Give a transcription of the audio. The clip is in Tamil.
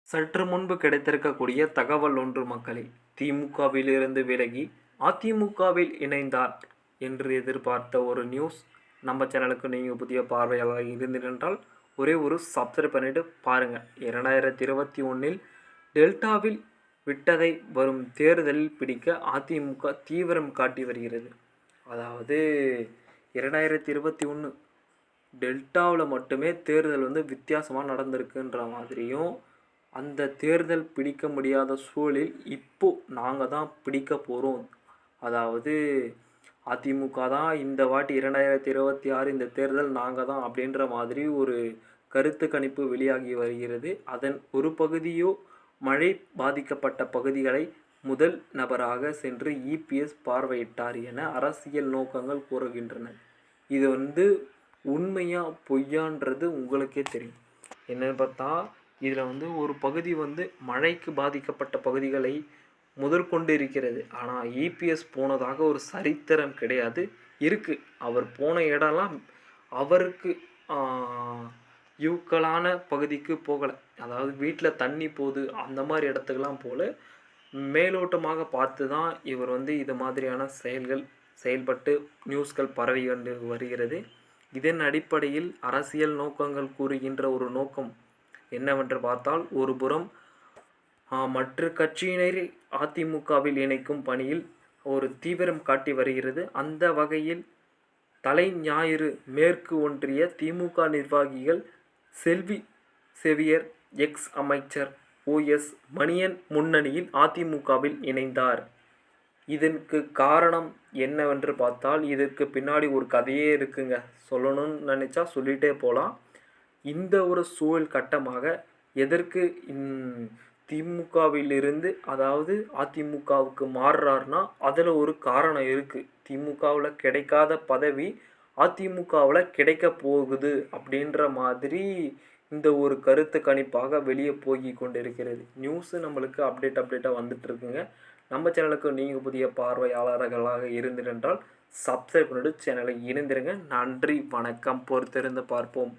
சற்று முன்பு கிடைத்திருக்கக்கூடிய தகவல் ஒன்று மக்களே. திமுகவிலிருந்து விலகி அதிமுகவில் இணைந்தார் என்று எதிர்பார்த்த ஒரு நியூஸ். நம்ம சேனலுக்கு நீங்கள் புதிய பார்வையாளர் இருந்தீர்கள் ஒரே ஒரு சப்ஸ்கிரைப் பண்ணிவிட்டு பாருங்கள். 2021 டெல்டாவில் விட்டதை வரும் தேர்தலில் பிடிக்க அதிமுக தீவிரம் காட்டி வருகிறது. அதாவது 2021 டெல்டாவில் மட்டுமே தேர்தல் வித்தியாசமாக நடந்திருக்குன்ற மாதிரியும், அந்த தேர்தல் பிடிக்க முடியாத சூழலில் இப்போது நாங்கள் தான் பிடிக்க போகிறோம், அதாவது அதிமுக தான் இந்த வாட்டி 2026 இந்த தேர்தல் நாங்கள் தான் அப்படின்ற மாதிரி ஒரு கருத்து கணிப்பு வெளியாகி வருகிறது. அதன் ஒரு பகுதியோ மழை பாதிக்கப்பட்ட பகுதிகளை முதல் நபராக சென்று இபிஎஸ் பார்வையிட்டார் என அரசியல் நோக்கங்கள் கூறுகின்றன. இது உண்மையா பொய்யான்றது உங்களுக்கே தெரியும். என்னென்னு பார்த்தா, இதில் ஒரு பகுதி மழைக்கு பாதிக்கப்பட்ட பகுதிகளை முதற்கொண்டு இருக்கிறது. ஆனால் இபிஎஸ் போனதாக ஒரு சரித்திரம் கிடையாது. இருக்குது, அவர் போன இடம்லாம் அவருக்கு யூக்கலான பகுதிக்கு போகலை. அதாவது வீட்டில் தண்ணி போகுது அந்த மாதிரி இடத்துக்கெல்லாம் போல மேலோட்டமாக பார்த்து தான் இவர் இது மாதிரியான செயல்பட்டு நியூஸ்கள் பரவி கொண்டு வருகிறது. இதன் அடிப்படையில் அரசியல் நோக்கங்கள் கூறுகின்ற ஒரு நோக்கம் என்னவென்று பார்த்தால், ஒரு புறம் மற்ற கட்சியினரை அதிமுகவில் இணைக்கும் பணியில் ஒரு தீவிரம் காட்டி வருகிறது. அந்த வகையில் தலை ஞாயிறு மேற்கு ஒன்றிய திமுக நிர்வாகிகள் செல்வி செவியர் எக்ஸ் அமைச்சர் OS மணியன் முன்னணியில் அதிமுகவில் இணைந்தார். இதற்கு காரணம் என்னவென்று பார்த்தால், இதற்கு பின்னாடி ஒரு கதையே இருக்குங்க. சொல்லணும்னு நினச்சா சொல்லிகிட்டே போகலாம். இந்த ஒரு சூழல் கட்டமாக எதற்கு திமுகவிலிருந்து அதாவது அதிமுகவுக்கு மாறுறாருன்னா அதில் ஒரு காரணம் இருக்குது. திமுகவில் கிடைக்காத பதவி அதிமுகவில் கிடைக்க போகுது அப்படின்ற மாதிரி இந்த ஒரு கருத்து கணிப்பாக வெளியே போய் கொண்டிருக்கிறது. நியூஸு நம்மளுக்கு அப்டேட்டாக வந்துட்டுருக்குங்க. நம்ம சேனலுக்கு நீங்கள் புதிய பார்வையாளர்களாக இருந்திருந்தால் சப்ஸ்கிரைப் பண்ணிவிட்டு சேனலை இணைந்திருங்க. நன்றி, வணக்கம். பொறுத்திருந்து பார்ப்போம்.